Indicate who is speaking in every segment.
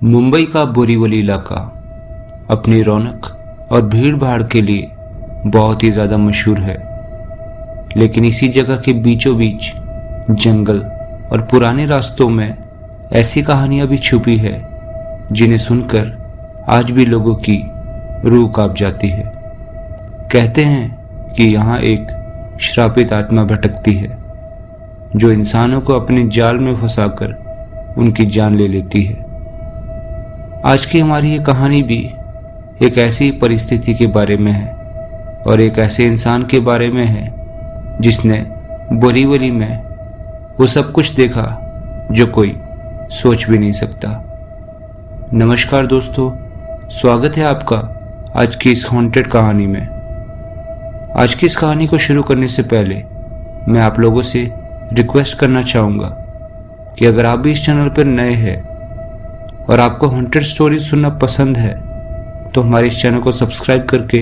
Speaker 1: मुंबई का बोरीवली इलाका अपनी रौनक और भीड़ भाड़ के लिए बहुत ही ज़्यादा मशहूर है। लेकिन इसी जगह के बीचों बीच जंगल और पुराने रास्तों में ऐसी कहानियां भी छुपी है जिन्हें सुनकर आज भी लोगों की रूह कांप जाती है। कहते हैं कि यहाँ एक श्रापित आत्मा भटकती है जो इंसानों को अपने जाल में फंसाकर उनकी जान ले लेती है। आज की हमारी ये कहानी भी एक ऐसी परिस्थिति के बारे में है और एक ऐसे इंसान के बारे में है जिसने बोरीवली में वो सब कुछ देखा जो कोई सोच भी नहीं सकता। नमस्कार दोस्तों, स्वागत है आपका आज की इस हॉन्टेड कहानी में। आज की इस कहानी को शुरू करने से पहले मैं आप लोगों से रिक्वेस्ट करना चाहूँगा कि अगर आप भी इस चैनल पर नए हैं और आपको हॉन्टेड स्टोरी सुनना पसंद है तो हमारे इस चैनल को सब्सक्राइब करके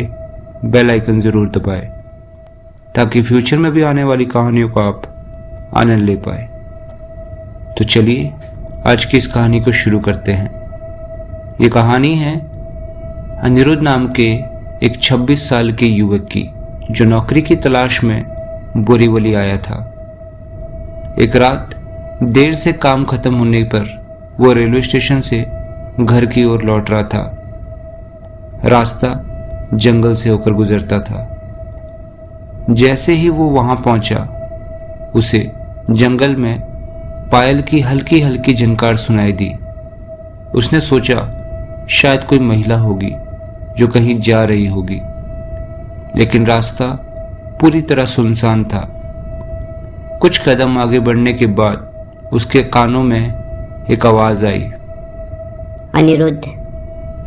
Speaker 1: बेल आइकन ज़रूर दबाएं ताकि फ्यूचर में भी आने वाली कहानियों का आप आनंद ले पाए। तो चलिए आज की इस कहानी को शुरू करते हैं। ये कहानी है अनिरुद्ध नाम के एक 26 साल के युवक की जो नौकरी की तलाश में बोरीवली आया था। एक रात देर से काम खत्म होने पर वो रेलवे स्टेशन से घर की ओर लौट रहा था। रास्ता जंगल से होकर गुजरता था। जैसे ही वो वहां पहुंचा उसे जंगल में पायल की हल्की हल्की झनकार सुनाई दी। उसने सोचा शायद कोई महिला होगी जो कहीं जा रही होगी, लेकिन रास्ता पूरी तरह सुनसान था। कुछ कदम आगे बढ़ने के बाद उसके कानों में एक आवाज आई,
Speaker 2: अनिरुद्ध,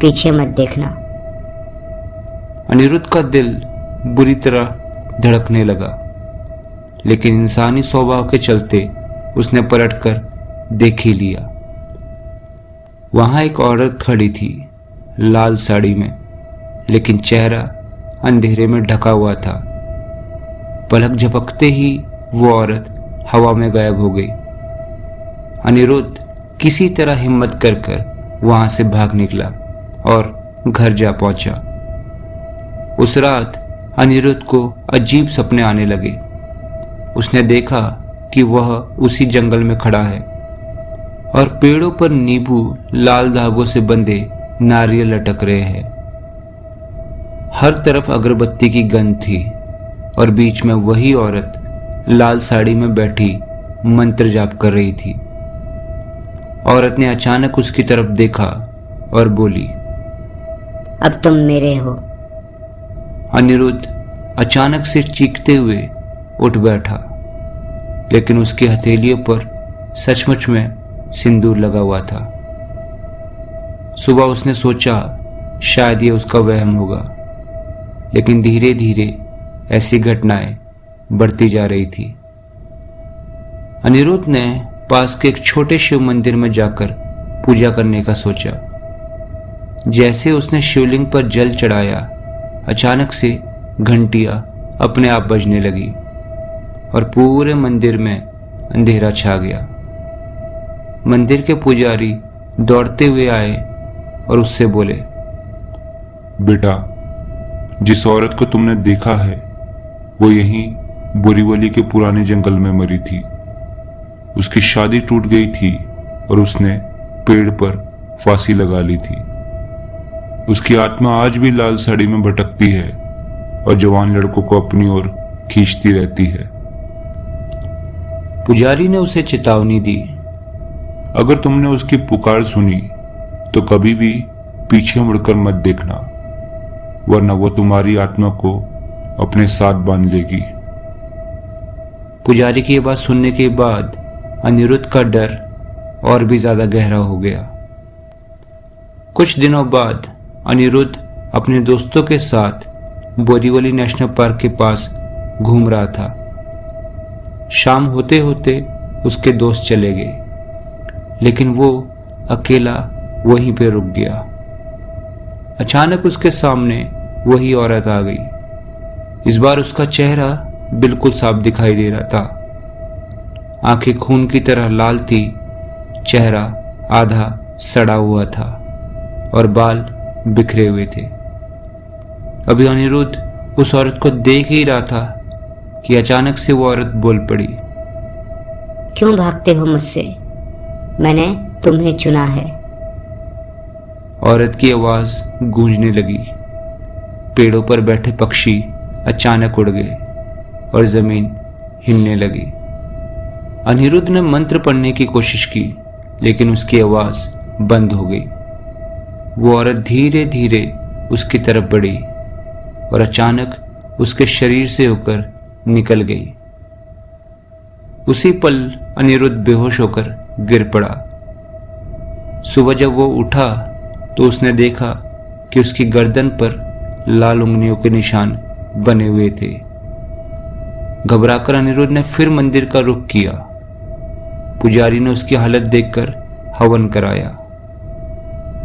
Speaker 2: पीछे मत देखना।
Speaker 1: अनिरुद्ध का दिल बुरी तरह धड़कने लगा, लेकिन इंसानी स्वभाव के चलते उसने पलटकर देख ही लिया। वहां एक औरत खड़ी थी, लाल साड़ी में, लेकिन चेहरा अंधेरे में ढका हुआ था। पलक झपकते ही वो औरत हवा में गायब हो गई। अनिरुद्ध किसी तरह हिम्मत कर वहां से भाग निकला और घर जा पहुंचा। उस रात अनिरुद्ध को अजीब सपने आने लगे। उसने देखा कि वह उसी जंगल में खड़ा है और पेड़ों पर नींबू लाल धागों से बंधे नारियल लटक रहे हैं। हर तरफ अगरबत्ती की गंध थी और बीच में वही औरत लाल साड़ी में बैठी मंत्र जाप कर रही थी। औरत ने अचानक उसकी तरफ देखा और बोली,
Speaker 2: अब तुम मेरे हो।
Speaker 1: अनिरुद्ध अचानक से चीखते हुए उठ बैठा, लेकिन उसकी हथेलियों पर सचमुच में सिंदूर लगा हुआ था। सुबह उसने सोचा शायद ये उसका वहम होगा, लेकिन धीरे धीरे ऐसी घटनाएं बढ़ती जा रही थी। अनिरुद्ध ने पास के एक छोटे शिव मंदिर में जाकर पूजा करने का सोचा। जैसे उसने शिवलिंग पर जल चढ़ाया, अचानक से घंटियां अपने आप बजने लगी और पूरे मंदिर में अंधेरा छा गया। मंदिर के पुजारी दौड़ते हुए आए और उससे बोले,
Speaker 3: बेटा, जिस औरत को तुमने देखा है वो यहीं बोरीवली के पुराने जंगल में मरी थी। उसकी शादी टूट गई थी और उसने पेड़ पर फांसी लगा ली थी। उसकी आत्मा आज भी लाल साड़ी में भटकती है और जवान लड़कों को अपनी ओर खींचती रहती है।
Speaker 1: पुजारी ने उसे चेतावनी दी,
Speaker 3: अगर तुमने उसकी पुकार सुनी तो कभी भी पीछे मुड़कर मत देखना, वरना वो तुम्हारी आत्मा को अपने साथ बांध लेगी।
Speaker 1: पुजारी की ये बात सुनने के बाद अनिरुद्ध का डर और भी ज्यादा गहरा हो गया। कुछ दिनों बाद अनिरुद्ध अपने दोस्तों के साथ बोरीवली नेशनल पार्क के पास घूम रहा था। शाम होते होते उसके दोस्त चले गए, लेकिन वो अकेला वहीं पे रुक गया। अचानक उसके सामने वही औरत आ गई। इस बार उसका चेहरा बिल्कुल साफ दिखाई दे रहा था। आंखें खून की तरह लाल थी, चेहरा आधा सड़ा हुआ था और बाल बिखरे हुए थे। अभी अनिरुद्ध उस औरत को देख ही रहा था कि अचानक से वो औरत बोल पड़ी।
Speaker 2: क्यों भागते हो मुझसे? मैंने तुम्हें चुना है।
Speaker 1: औरत की आवाज गूंजने लगी। पेड़ों पर बैठे पक्षी अचानक उड़ गए और जमीन हिलने लगी। अनिरुद्ध ने मंत्र पढ़ने की कोशिश की, लेकिन उसकी आवाज बंद हो गई। वो औरत धीरे धीरे उसकी तरफ बढ़ी और अचानक उसके शरीर से होकर निकल गई। उसी पल अनिरुद्ध बेहोश होकर गिर पड़ा। सुबह जब वो उठा तो उसने देखा कि उसकी गर्दन पर लाल उंगलियों के निशान बने हुए थे। घबराकर अनिरुद्ध ने फिर मंदिर का रुख किया। पुजारी ने उसकी हालत देखकर हवन कराया।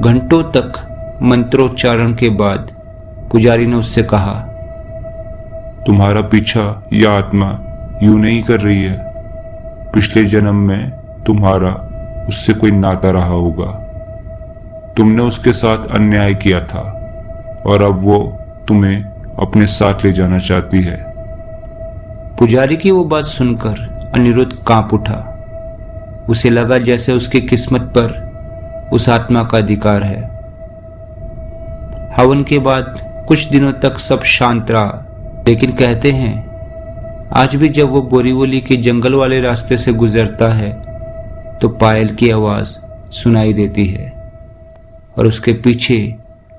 Speaker 1: घंटों तक मंत्रोच्चारण के बाद पुजारी ने उससे कहा,
Speaker 3: तुम्हारा पीछा यह आत्मा यूं नहीं कर रही है। पिछले जन्म में तुम्हारा उससे कोई नाता रहा होगा। तुमने उसके साथ अन्याय किया था और अब वो तुम्हें अपने साथ ले जाना चाहती है।
Speaker 1: पुजारी की वो बात सुनकर अनिरुद्ध कांप उठा। उसे लगा जैसे उसकी किस्मत पर उस आत्मा का अधिकार है। हवन के बाद कुछ दिनों तक सब शांत रहा, लेकिन कहते हैं आज भी जब वो बोरीवली के जंगल वाले रास्ते से गुजरता है तो पायल की आवाज सुनाई देती है और उसके पीछे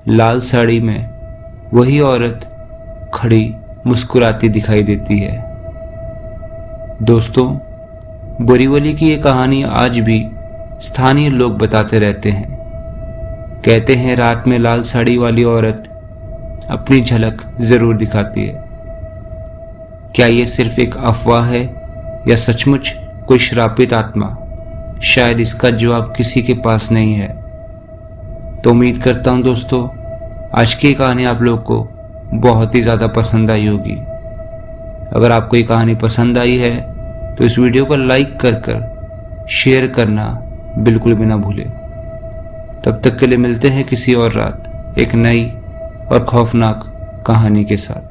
Speaker 1: लाल साड़ी में वही औरत खड़ी मुस्कुराती दिखाई देती है। दोस्तों, बोरीवली की ये कहानी आज भी स्थानीय लोग बताते रहते हैं। कहते हैं रात में लाल साड़ी वाली औरत अपनी झलक जरूर दिखाती है। क्या ये सिर्फ एक अफवाह है या सचमुच कोई श्रापित आत्मा? शायद इसका जवाब किसी के पास नहीं है। तो उम्मीद करता हूं दोस्तों, आज की कहानी आप लोग को बहुत ही ज़्यादा पसंद आई होगी। अगर आपको ये कहानी पसंद आई है तो इस वीडियो को लाइक कर शेयर करना बिल्कुल भी ना भूलें। तब तक के लिए मिलते हैं किसी और रात एक नई और खौफनाक कहानी के साथ।